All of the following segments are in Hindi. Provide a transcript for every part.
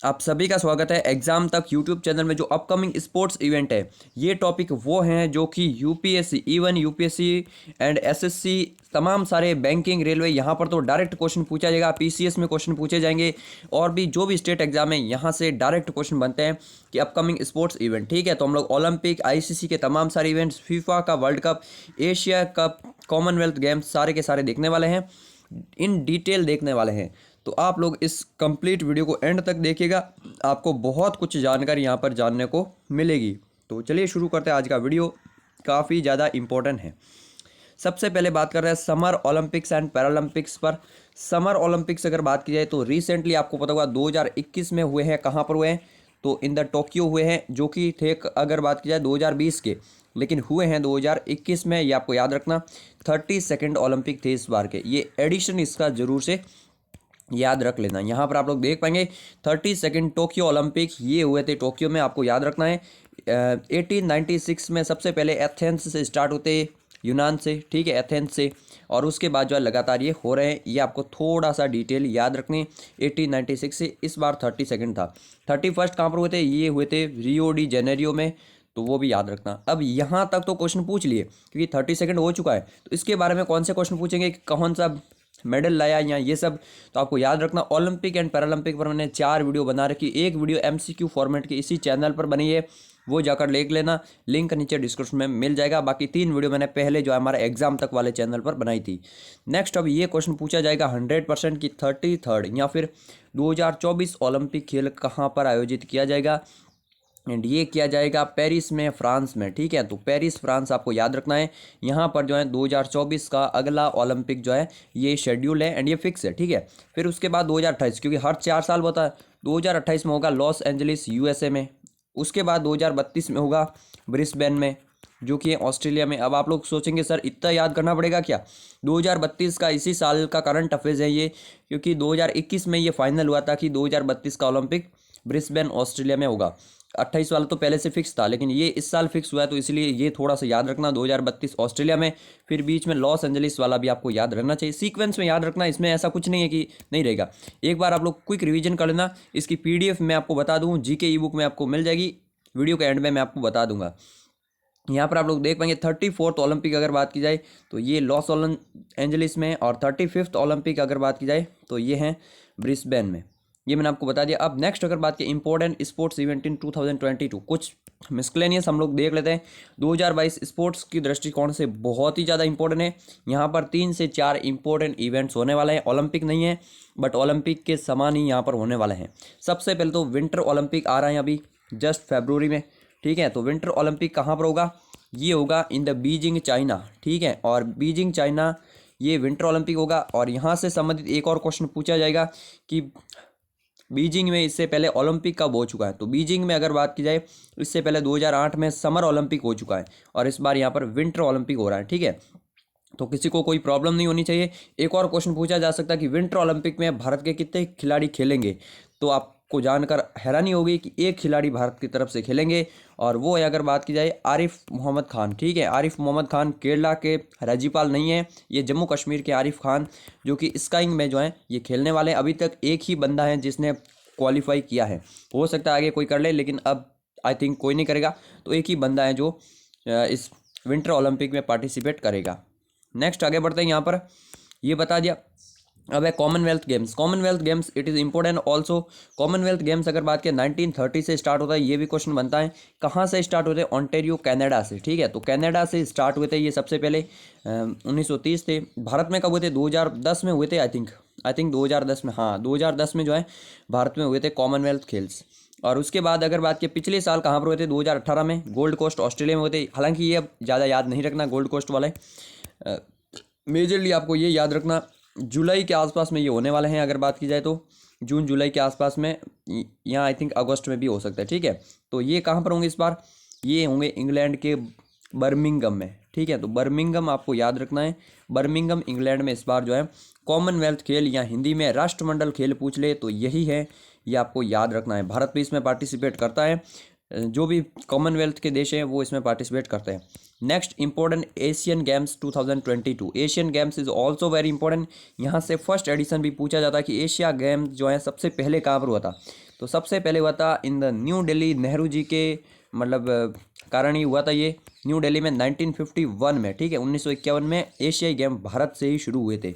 आप सभी का स्वागत है एग्जाम तक यूट्यूब चैनल में। जो अपकमिंग स्पोर्ट्स इवेंट है, ये टॉपिक वो हैं जो कि UPSC, even UPSC and SSC, तमाम सारे बैंकिंग, रेलवे, यहाँ पर तो डायरेक्ट क्वेश्चन पूछा जाएगा। पीसीएस में क्वेश्चन पूछे जाएंगे और भी जो भी स्टेट एग्जाम है यहाँ से डायरेक्ट क्वेश्चन बनते हैं कि अपकमिंग स्पोर्ट्स इवेंट। ठीक है, तो हम लोग ओलंपिक, आईसीसी के तमाम सारे इवेंट्स, फीफा का world cup, Asia cup, Commonwealth games, सारे के सारे देखने वाले हैं, इन डिटेल देखने वाले हैं। तो आप लोग इस कंप्लीट वीडियो को एंड तक देखिएगा, आपको बहुत कुछ जानकारी यहाँ पर जानने को मिलेगी। तो चलिए शुरू करते हैं। आज का वीडियो काफ़ी ज़्यादा इम्पोर्टेंट है। सबसे पहले बात कर रहे हैं समर ओलंपिक्स एंड पैरालंपिक्स पर। समर ओलंपिक्स अगर बात की जाए तो रिसेंटली आपको पता होगा 2021 में हुए हैं। कहाँ पर हुए हैं? तो इन द टोक्यो हुए हैं, जो कि थे अगर बात की जाए 2020 के, लेकिन हुए हैं 2021 में। ये आपको याद रखना। 32nd ओलंपिक थे इस बार के। ये एडिशन इसका जरूर से याद रख लेना। यहाँ पर आप लोग देख पाएंगे 32nd टोक्यो ओलंपिक ये हुए थे टोक्यो में, आपको याद रखना है। 1896 में सबसे पहले एथेंस से स्टार्ट होते, यूनान से, ठीक है, एथेंस से, और उसके बाद जो है लगातार ये हो रहे हैं। ये आपको थोड़ा सा डिटेल याद रखनी। 1896 से इस बार 32nd था। 31st कहाँ पर हुए थे? ये हुए थे रियो डी जेनेरियो में, तो वो भी याद रखना। अब यहाँ तक तो क्वेश्चन पूछ लिए, क्योंकि 32nd हो चुका है, तो इसके बारे में कौन से क्वेश्चन पूछेंगे कि कौन सा मेडल लाया या ये सब, तो आपको याद रखना। ओलंपिक एंड पैरालंपिक पर मैंने 4 वीडियो बना रखी। एक वीडियो एमसीक्यू फॉर्मेट की इसी चैनल पर बनी है, वो जाकर देख लेना, लिंक नीचे डिस्क्रिप्शन में मिल जाएगा। बाकी 3 वीडियो मैंने पहले जो है हमारे एग्जाम तक वाले चैनल पर बनाई थी। नेक्स्ट अब ये क्वेश्चन पूछा जाएगा 100% की 33rd या फिर 2024 ओलंपिक खेल कहाँ पर आयोजित किया जाएगा? एंड ये किया जाएगा पेरिस में, फ्रांस में। ठीक है, तो पेरिस फ्रांस आपको याद रखना है। यहाँ पर जो है 2024 का अगला ओलंपिक जो है ये शेड्यूल है एंड ये फिक्स है। ठीक है, फिर उसके बाद 2028, क्योंकि हर 4 साल होता है, 2028 में होगा लॉस एंजलिस यूएसए में। उसके बाद 2032 में होगा ब्रिस्बेन में, जो कि ऑस्ट्रेलिया में। अब आप लोग सोचेंगे सर इतना याद करना पड़ेगा क्या? 2032 का इसी साल का करंट अफेयर्स है ये, क्योंकि 2021 में ये फाइनल हुआ था कि 2032 का ओलंपिक ब्रिस्बेन ऑस्ट्रेलिया में होगा। 28 वाला तो पहले से फिक्स था, लेकिन ये इस साल फिक्स हुआ है, तो इसलिए ये थोड़ा सा याद रखना। 2032 ऑस्ट्रेलिया में, फिर बीच में लॉस एंजलिस वाला भी आपको याद रहना चाहिए। सीक्वेंस में याद रखना, इसमें ऐसा कुछ नहीं है कि नहीं रहेगा। एक बार आप लोग क्विक रिवीजन कर लेना। इसकी पीडीएफ मैं आपको बता दूँ, जीके ई बुक में आपको मिल जाएगी, वीडियो के एंड में मैं आपको बता दूंगा। यहाँ पर आप लोग देख पाएंगे 34th ओलंपिक अगर बात की जाए तो ये लॉस एंजलिस में, और 35th ओलंपिक अगर बात की जाए तो ये हैं ब्रिस्बेन में। ये मैंने आपको बता दिया। अब नेक्स्ट अगर बात की इंपॉर्टेंट स्पोर्ट्स इवेंट इन 2022, कुछ मिसक्लेनियस हम लोग देख लेते हैं। 2022 स्पोर्ट्स की दृष्टिकोण से बहुत ही ज़्यादा इंपॉर्टेंट है। यहाँ पर 3 से 4 इंपॉर्टेंट इवेंट्स होने वाले हैं। ओलंपिक नहीं है, बट ओलंपिक के समान ही यहाँ पर होने वाले हैं। सबसे पहले तो विंटर ओलंपिक आ रहा है अभी जस्ट फरवरी में। ठीक है, तो विंटर ओलंपिक कहाँ पर होगा? ये होगा इन द बीजिंग चाइना। ठीक है, और बीजिंग चाइना ये विंटर ओलंपिक होगा। और यहाँ से संबंधित एक और क्वेश्चन पूछा जाएगा कि बीजिंग में इससे पहले ओलंपिक कब हो चुका है? तो बीजिंग में अगर बात की जाए इससे पहले 2008 में समर ओलंपिक हो चुका है, और इस बार यहाँ पर विंटर ओलंपिक हो रहा है। ठीक है, तो किसी को कोई प्रॉब्लम नहीं होनी चाहिए। एक और क्वेश्चन पूछा जा सकता है कि विंटर ओलंपिक में भारत के कितने खिलाड़ी खेलेंगे? तो आपको जानकर हैरानी होगी कि एक खिलाड़ी भारत की तरफ से खेलेंगे, और वो है अगर बात की जाए आरिफ मोहम्मद खान। ठीक है, आरिफ मोहम्मद खान केरला के राज्यपाल नहीं है, ये जम्मू कश्मीर के आरिफ खान, जो कि स्काइंग में जो है ये खेलने वाले हैं। अभी तक एक ही बंदा है जिसने क्वालिफाई किया है, हो सकता है आगे कोई कर ले, लेकिन अब आई थिंक कोई नहीं करेगा। तो एक ही बंदा है जो इस विंटर ओलंपिक में पार्टिसिपेट करेगा। नेक्स्ट आगे बढ़ते हैं। यहाँ पर ये बता दिया। अब है Commonwealth games. Commonwealth games it is important also. Commonwealth games अगर बात करें 1930 से स्टार्ट होता है, ये भी क्वेश्चन बनता है। कहाँ से स्टार्ट होते हैं? ऑन्टेरियो कनाडा से। ठीक है, तो कनाडा से स्टार्ट हुए थे ये सबसे पहले। 1930 थे। भारत में कब हुए थे? 2010 में हुए थे आई थिंक 2010 में, हाँ 2010 में जो है भारत में हुए थे कॉमनवेल्थ खेल्स। और उसके बाद अगर बात की पिछले साल कहाँ पर हुए थे? 2018 में गोल्ड कोस्ट ऑस्ट्रेलिया में हुए थे। हालांकि ये अब ज़्यादा याद नहीं रखना गोल्ड कोस्ट वाले, मेजरली आपको ये याद रखना जुलाई के आसपास में ये होने वाले हैं। अगर बात की जाए तो जून जुलाई के आसपास में, यहाँ आई थिंक अगस्त में भी हो सकता है। ठीक है, तो ये कहाँ पर होंगे इस बार? ये होंगे इंग्लैंड के बर्मिंघम में। ठीक है, तो बर्मिंघम आपको याद रखना है। बर्मिंघम इंग्लैंड में इस बार जो है कॉमनवेल्थ खेल, या हिंदी में राष्ट्रमंडल खेल पूछ ले तो यही है, ये आपको याद रखना है। भारत भी इसमें पार्टिसिपेट करता है, जो भी कॉमनवेल्थ के देश हैं वो इसमें पार्टिसिपेट करते हैं। Next important Asian games 2022। Asian games is also very important. यहाँ से फर्स्ट एडिशन भी पूछा जाता है कि एशिया गेम्स जो है सबसे पहले कहाँ पर हुआ था? तो सबसे पहले हुआ था इन द न्यू दिल्ली, नेहरू जी के मतलब कारण ही हुआ था ये न्यू दिल्ली में 1951 में, ठीक है। 1951 में एशियाई गेम भारत से ही शुरू हुए थे,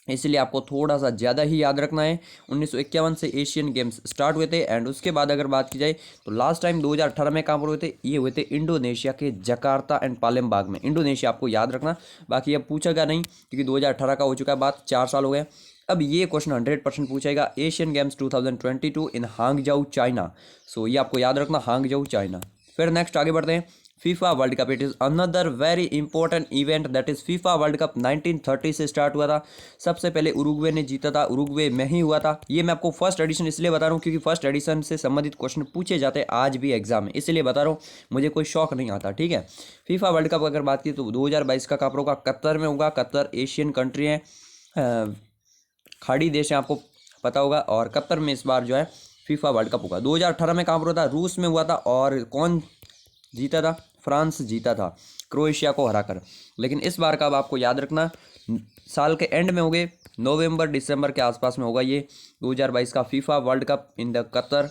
इसलिए आपको थोड़ा सा ज़्यादा ही याद रखना है। 1951 से एशियन गेम्स स्टार्ट हुए थे। एंड उसके बाद अगर बात की जाए तो लास्ट टाइम 2018 में कहाँ पर हुए थे, ये हुए थे इंडोनेशिया के जकार्ता एंड पालेमबाग में। इंडोनेशिया आपको याद रखना, बाकी अब पूछेगा नहीं क्योंकि 2018 का हो चुका है, बात 4 साल हो गए। अब ये क्वेश्चन 100% पूछेगा, एशियन गेम्स 2022 इन हांगजाऊ चाइना। सो ये आपको याद रखना, हांगजाऊ चाइना। फिर नेक्स्ट आगे बढ़ते हैं, FIFA world cup. It is another very important event, that is FIFA world cup 1930 से स्टार्ट हुआ था। सबसे पहले उरुग्वे ने जीता था, उरुग्वे में ही हुआ था। ये मैं आपको फर्स्ट एडिशन इसलिए बता रहा हूँ क्योंकि फर्स्ट एडिशन से संबंधित क्वेश्चन पूछे जाते हैं आज भी एग्जाम में, इसलिए बता रहा हूँ, मुझे कोई शौक नहीं आता, ठीक है। फीफा वर्ल्ड कप अगर बात की तो 2022 का कहाँ पर होगा, कतर में होगा। कतर एशियन कंट्री है, खाड़ी देश है, आपको पता होगा। और कतर में इस बार जो है फीफा वर्ल्ड कप होगा। 2018 में कहाँ पर हुआ था, रूस में हुआ था। और कौन जीता था, फ्रांस जीता था क्रोएशिया को हराकर। लेकिन इस बार का अब आपको याद रखना, साल के एंड में होंगे, नवंबर दिसंबर के आसपास में होगा ये 2022 का FIFA world cup in the Qatar.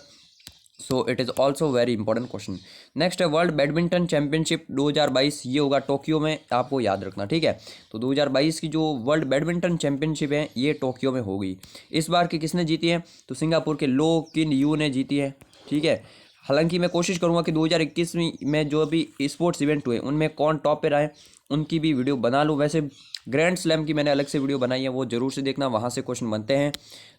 So it is also very important question. Next है वर्ल्ड बैडमिंटन चैंपियनशिप 2022, ये होगा टोक्यो में, आपको याद रखना, ठीक है। तो 2022 की जो वर्ल्ड बैडमिंटन चैंपियनशिप है ये टोक्यो में होगी। इस बार की किसने जीती है, तो सिंगापुर के लो किन यू ने जीती है, ठीक है। हालांकि मैं कोशिश करूंगा कि 2021 में जो भी स्पोर्ट्स इवेंट हुए उनमें कौन टॉप पे रहे उनकी भी वीडियो बना लूँ। वैसे ग्रैंड स्लैम की मैंने अलग से वीडियो बनाई है, वो जरूर से देखना, वहाँ से क्वेश्चन बनते हैं।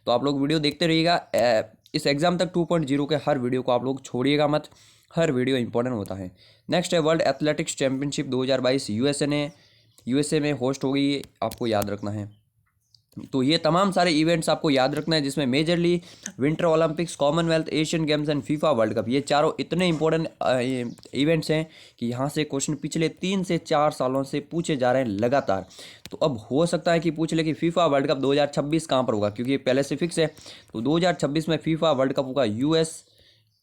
तो आप लोग वीडियो देखते रहिएगा। इस एग्जाम तक 2.0 के हर वीडियो को आप लोग छोड़िएगा मत, हर वीडियो इंपॉर्टेंट होता है। नेक्स्ट है वर्ल्ड एथलेटिक्स चैंपियनशिप 2022, यूएसए में होस्ट होगी, ये आपको याद रखना है। तो ये तमाम सारे इवेंट्स आपको याद रखना है, जिसमें majorly winter Olympics, Commonwealth, Asian games and FIFA world cup, ये चारों इतने इंपॉर्टेंट इवेंट्स हैं कि यहाँ से क्वेश्चन पिछले 3 से 4 सालों से पूछे जा रहे हैं लगातार। तो अब हो सकता है कि पूछ ले कि फीफा वर्ल्ड कप 2026 कहाँ पर होगा, क्योंकि ये पहले से फिक्स है। तो 2026 में फीफा वर्ल्ड कप होगा यूएस,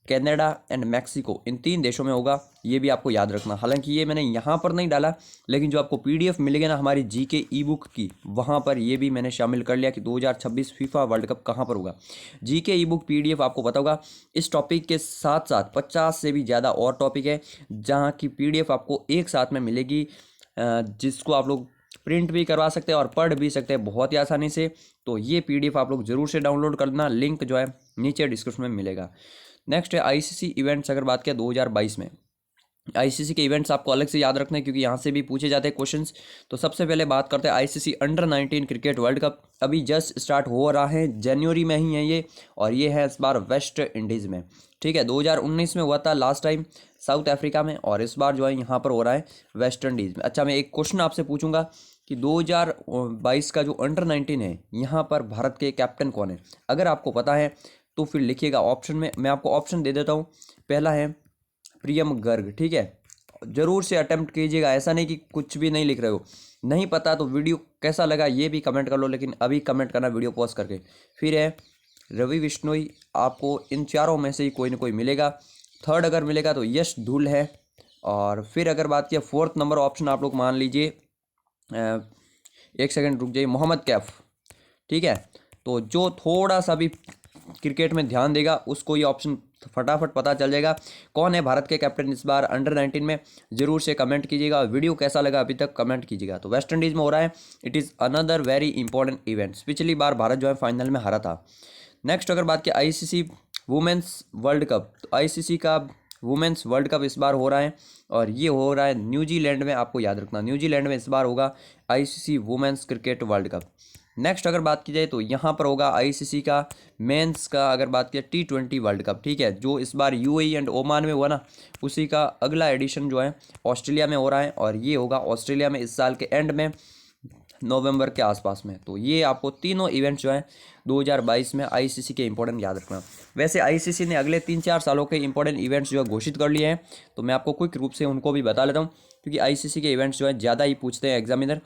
कनाडा एंड मैक्सिको, इन 3 देशों में होगा, ये भी आपको याद रखना। हालांकि ये मैंने यहाँ पर नहीं डाला, लेकिन जो आपको पीडीएफ मिलेगी ना हमारी जीके ई बुक की, वहाँ पर ये भी मैंने शामिल कर लिया कि 2026 फीफा वर्ल्ड कप कहाँ पर होगा। जीके ई बुक पीडीएफ आपको पता होगा, इस टॉपिक के साथ साथ 50 से भी ज़्यादा और टॉपिक है जहाँ की पीडीएफ आपको एक साथ में मिलेगी, जिसको आप लोग प्रिंट भी करवा सकते हैं और पढ़ भी सकते हैं बहुत ही आसानी से। तो ये पीडीएफ आप लोग जरूर से डाउनलोड करना, लिंक जो है नीचे डिस्क्रिप्शन में मिलेगा। नेक्स्ट है आईसीसी इवेंट्स। अगर बात किया 2022 में, आईसीसी के इवेंट्स आपको अलग से याद रखना है क्योंकि यहाँ से भी पूछे जाते हैं क्वेश्चंस। तो सबसे पहले बात करते हैं ICC under 19 cricket world cup, अभी जस्ट स्टार्ट हो रहा है, जनवरी में ही है ये, और ये है इस बार वेस्ट इंडीज़ में, ठीक है। 2019 में हुआ था लास्ट टाइम साउथ अफ्रीका में, और इस बार जो है यहाँ पर हो रहा है वेस्ट इंडीज़ में। अच्छा, मैं एक क्वेश्चन आपसे पूछूंगा कि 2022 का जो अंडर 19 है, यहाँ पर भारत के कैप्टन कौन है। अगर आपको पता है तो फिर लिखिएगा ऑप्शन में, मैं आपको ऑप्शन दे देता हूँ। पहला है प्रियम गर्ग, ठीक है, जरूर से अटेम्प्ट कीजिएगा, ऐसा नहीं कि कुछ भी नहीं लिख रहे हो। नहीं पता तो वीडियो कैसा लगा ये भी कमेंट कर लो, लेकिन अभी कमेंट करना वीडियो पॉज करके। फिर है रवि बिश्नोई, आपको इन चारों में से ही कोई ना कोई मिलेगा। थर्ड अगर मिलेगा तो यश धुल है। और फिर अगर बात किया 4th नंबर ऑप्शन, आप लोग मान लीजिए, एक सेकंड रुक जाइए, मोहम्मद कैफ, ठीक है। तो जो थोड़ा सा भी क्रिकेट में ध्यान देगा उसको ये ऑप्शन फटाफट पता चल जाएगा कौन है भारत के कैप्टन इस बार अंडर 19 में। जरूर से कमेंट कीजिएगा, वीडियो कैसा लगा अभी तक कमेंट कीजिएगा। तो वेस्ट इंडीज़ में हो रहा है, it is another very important events, पिछली बार भारत जो है फाइनल में हारा था। नेक्स्ट अगर बात की आईसीसी वुमेंस वर्ल्ड कप, तो आईसीसी का वुमेंस वर्ल्ड कप इस बार हो रहा है, और ये हो रहा है न्यूजीलैंड में, आपको याद रखना न्यूजीलैंड में इस बार होगा ICC women's cricket world cup. Next अगर बात की जाए तो यहाँ पर होगा आईसीसी का मेंस का, अगर बात किया T20 वर्ल्ड कप, ठीक है, जो इस बार यूएई एंड ओमान में हुआ ना, उसी का अगला एडिशन जो है ऑस्ट्रेलिया में हो रहा है, और ये होगा ऑस्ट्रेलिया में इस साल के एंड में, नवंबर के आसपास में। तो ये आपको तीनों इवेंट्स जो हैं 2022 में आईसीसी के इंपॉर्टेंट याद रखना। वैसे आईसीसी ने अगले 3-4 सालों के इंपॉर्टेंट इवेंट्स जो है घोषित कर लिए हैं, तो मैं आपको क्विक रूप से उनको भी बता लेता हूँ, क्योंकि आईसीसी के इवेंट्स जो है ज़्यादा ही पूछते हैं एग्जामिनर।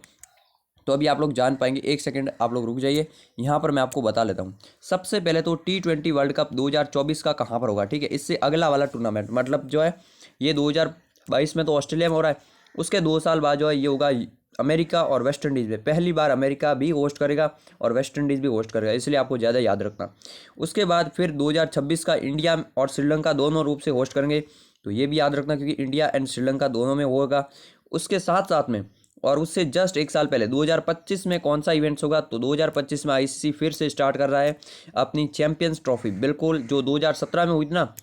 तो अभी आप लोग जान पाएंगे, एक सेकंड आप लोग रुक जाइए, यहाँ पर मैं आपको बता लेता हूँ। सबसे पहले तो T20 वर्ल्ड कप 2024 का कहाँ पर होगा, ठीक है, इससे अगला वाला टूर्नामेंट, मतलब जो है ये 2022 में तो ऑस्ट्रेलिया में हो रहा है, उसके 2 साल बाद जो है ये होगा अमेरिका और वेस्ट इंडीज़ में, पहली बार अमेरिका भी होस्ट करेगा और वेस्ट इंडीज़ भी होस्ट करेगा, इसलिए आपको ज़्यादा याद रखना। उसके बाद फिर 2026 का इंडिया और श्रीलंका दोनों रूप से होस्ट करेंगे, तो ये भी याद रखना क्योंकि इंडिया एंड श्रीलंका दोनों में होगा। उसके साथ साथ में और उससे जस्ट एक साल पहले 2025 में कौन सा इवेंट्स होगा, तो 2025 में आईसीसी फिर से स्टार्ट कर रहा है अपनी चैंपियंस ट्रॉफी, बिल्कुल जो 2017 में हुई थी ना,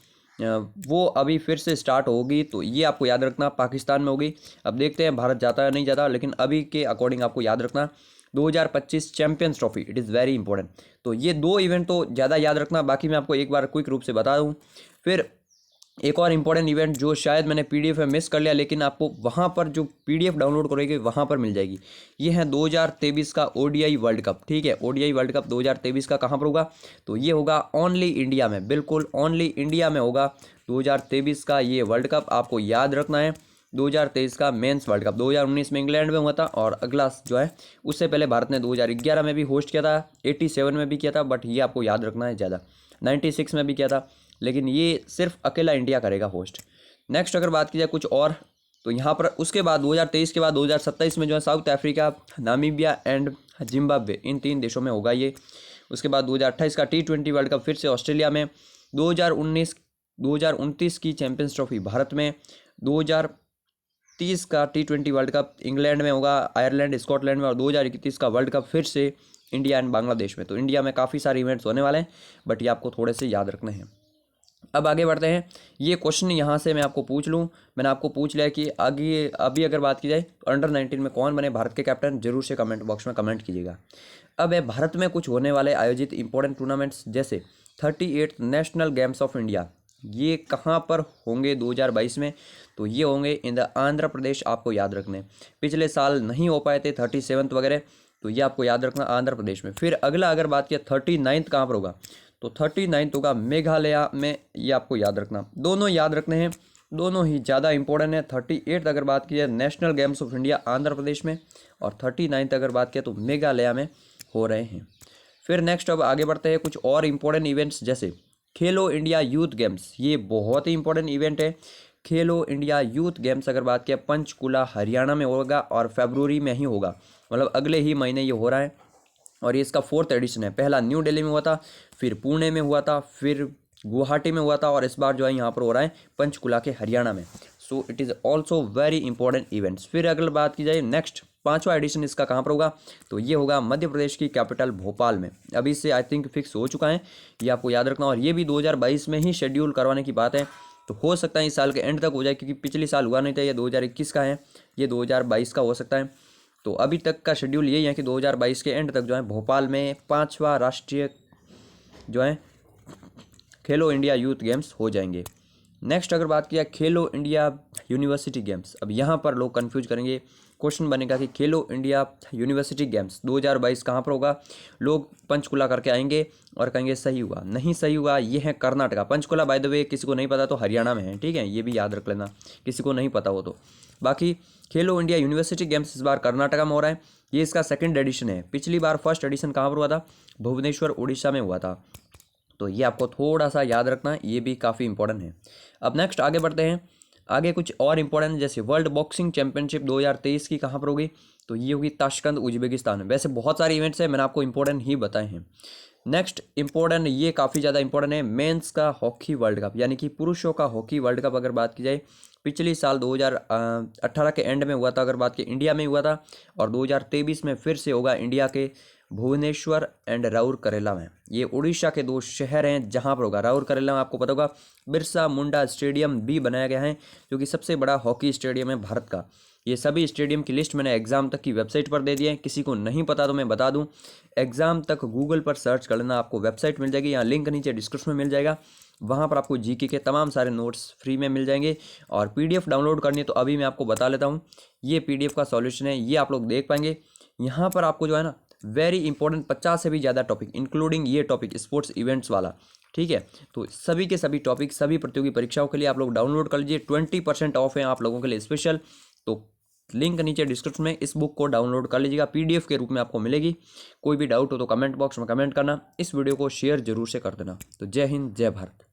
वो अभी फिर से स्टार्ट होगी, तो ये आपको याद रखना पाकिस्तान में होगी। अब देखते हैं भारत जाता है नहीं जाता, लेकिन अभी के अकॉर्डिंग आपको याद रखना 2025 champions trophy, it is very important. तो ये दो इवेंट तो ज़्यादा याद रखना, बाकी मैं आपको एक बार क्विक रूप से बता दूँ। फिर एक और इम्पॉर्टेंट इवेंट जो शायद मैंने पीडीएफ में मिस कर लिया, लेकिन आपको वहाँ पर जो पीडीएफ डाउनलोड करोगे वहाँ पर मिल जाएगी, ये है 2023 का ओडीआई वर्ल्ड कप। ठीक है, ओडीआई वर्ल्ड कप 2023 का कहाँ पर होगा, तो ये होगा ओनली इंडिया में, बिल्कुल ओनली इंडिया में होगा 2023 का ये वर्ल्ड कप, आपको याद रखना है। 2023 का मेंस वर्ल्ड कप 2019 में इंग्लैंड में हुआ था, और अगला जो है उससे पहले भारत ने 2011 में भी होस्ट किया था, 87 में भी किया था, बट ये आपको याद रखना है ज़्यादा, 96 में भी किया था, लेकिन ये सिर्फ अकेला इंडिया करेगा होस्ट। नेक्स्ट अगर बात की जाए कुछ और, तो यहाँ पर उसके बाद 2023 के बाद 2027 में जो है South Africa, Namibia and Zimbabwe, इन 3 देशों में होगा ये। उसके बाद 2028 का T20 वर्ल्ड कप फिर से ऑस्ट्रेलिया में, 2029 की चैंपियंस ट्रॉफी भारत में, 2030 का T20 वर्ल्ड कप इंग्लैंड में होगा, आयरलैंड स्कॉटलैंड में, और 2031 का वर्ल्ड कप फिर से इंडिया एंड बांग्लादेश में। तो इंडिया में काफ़ी सारे इवेंट्स होने वाले हैं, बट ये आपको थोड़े से याद रखने हैं। अब आगे बढ़ते हैं, ये क्वेश्चन यहाँ से मैं आपको पूछ लूँ, मैंने आपको पूछ लिया कि आगे अभी अगर बात की जाए तो अंडर 19 में कौन बने भारत के कैप्टन, जरूर से कमेंट बॉक्स में कमेंट कीजिएगा। अब है भारत में कुछ होने वाले आयोजित इंपॉर्टेंट टूर्नामेंट्स, जैसे 38 नेशनल गेम्स ऑफ इंडिया, ये कहाँ पर होंगे 2022 में, तो ये होंगे इन द आंध्र प्रदेश, आपको याद रखने। पिछले साल नहीं हो पाए थे 37 वगैरह, तो ये आपको याद रखना आंध्र प्रदेश में। फिर अगला अगर बात किया 39 कहाँ पर होगा, तो 39 होगा मेघालय में, ये आपको याद रखना, दोनों याद रखने हैं, दोनों ही ज़्यादा इंपॉर्टेंट है। 38 अगर बात की जाए National Games of India Andhra Pradesh में, और 39 अगर बात किया तो मेघालय में हो रहे हैं। फिर नेक्स्ट अब आगे बढ़ते हैं कुछ और इंपॉर्टेंट इवेंट्स, जैसे खेलो इंडिया यूथ गेम्स, ये बहुत ही इंपॉर्टेंट इवेंट है। खेलो इंडिया यूथ गेम्स अगर बात किया पंचकुला हरियाणा में होगा, और फरवरी में ही होगा, मतलब अगले ही महीने ये हो रहा है, और ये इसका 4th एडिशन है। पहला न्यू दिल्ली में हुआ था, फिर पुणे में हुआ था, फिर गुवाहाटी में हुआ था, और इस बार जो है यहाँ पर हो रहा है पंचकुला के हरियाणा में। So it is also very important events. फिर अगर बात की जाए नेक्स्ट 5वां एडिशन इसका कहाँ पर होगा, तो ये होगा मध्य प्रदेश की कैपिटल भोपाल में। अभी से आई थिंक फिक्स हो चुका है, ये आपको याद रखना, और ये भी 2022 में ही शेड्यूल करवाने की बात है, तो हो सकता है इस साल के एंड तक हो जाए, क्योंकि पिछले साल हुआ नहीं था, ये 2021 का है, ये 2022 का हो सकता है। तो अभी तक का शेड्यूल यही है कि 2022 के एंड तक जो है भोपाल में 5वां राष्ट्रीय जो है खेलो इंडिया यूथ गेम्स हो जाएंगे। नेक्स्ट अगर बात किया खेलो इंडिया यूनिवर्सिटी गेम्स, अब यहाँ पर लोग कंफ्यूज करेंगे, क्वेश्चन बनेगा कि खेलो इंडिया यूनिवर्सिटी गेम्स 2022 कहाँ पर होगा, लोग पंचकुला करके आएंगे और कहेंगे सही हुआ, नहीं सही हुआ, ये है Karnataka. Panchkula by the way किसी को नहीं पता तो हरियाणा में है, ठीक है, ये भी याद रख लेना किसी को नहीं पता हो तो। बाकी खेलो इंडिया यूनिवर्सिटी गेम्स इस बार कर्नाटका में हो रहा है, ये इसका 2nd एडिशन है। पिछली बार 1st एडिशन कहाँ पर हुआ था, भुवनेश्वर उड़ीसा में हुआ था, तो ये आपको थोड़ा सा याद रखना, ये भी काफ़ी इंपॉर्टेंट है। अब नेक्स्ट आगे बढ़ते हैं, आगे कुछ और इंपॉर्टेंट, जैसे वर्ल्ड बॉक्सिंग चैंपियनशिप 2023 की कहाँ पर होगी, तो ये होगी ताशकंद उज्बेकिस्तान में। वैसे बहुत सारे इवेंट्स हैं, मैंने आपको इंपॉर्टेंट ही बताए हैं। नेक्स्ट इंपॉर्टेंट, ये काफ़ी ज़्यादा इंपॉर्टेंट है, मेंस का हॉकी वर्ल्ड कप, यानी कि पुरुषों का हॉकी वर्ल्ड कप अगर बात की जाए, पिछली साल 2018 के एंड में हुआ था, अगर बात की इंडिया में हुआ था, और 2023 में फिर से होगा इंडिया के भुवनेश्वर एंड राउरकेला में। ये उड़ीसा के 2 शहर हैं जहां पर होगा। राउरकेला में आपको पता होगा बिरसा मुंडा स्टेडियम भी बनाया गया है, जो कि सबसे बड़ा हॉकी स्टेडियम है भारत का। ये सभी स्टेडियम की लिस्ट मैंने एग्जाम तक की वेबसाइट पर दे दी है, किसी को नहीं पता तो मैं बता दूं, एग्जाम तक गूगल पर सर्च कर लेना, आपको वेबसाइट मिल जाएगी, यहाँ लिंक नीचे डिस्क्रिप्शन में मिल जाएगा, वहाँ पर आपको जीके के तमाम सारे नोट्स फ्री में मिल जाएंगे। और पीडीएफ डाउनलोड करनी है तो अभी मैं आपको बता लेता हूँ, ये पीडीएफ का सॉल्यूशन है, ये आप लोग देख पाएंगे। यहाँ पर आपको जो है ना वेरी इंपॉर्टेंट 50 से भी ज़्यादा टॉपिक, इंक्लूडिंग ये टॉपिक स्पोर्ट्स इवेंट्स वाला, ठीक है, तो सभी के सभी टॉपिक सभी प्रतियोगी परीक्षाओं के लिए आप लोग डाउनलोड कर लीजिए। 20% ऑफ है आप लोगों के लिए स्पेशल, तो लिंक नीचे डिस्क्रिप्शन में, इस बुक को डाउनलोड कर लीजिएगा, पीडीएफ के रूप में आपको मिलेगी। कोई भी डाउट हो तो कमेंट बॉक्स में कमेंट करना, इस वीडियो को शेयर जरूर से कर देना। तो जय हिंद, जय भारत।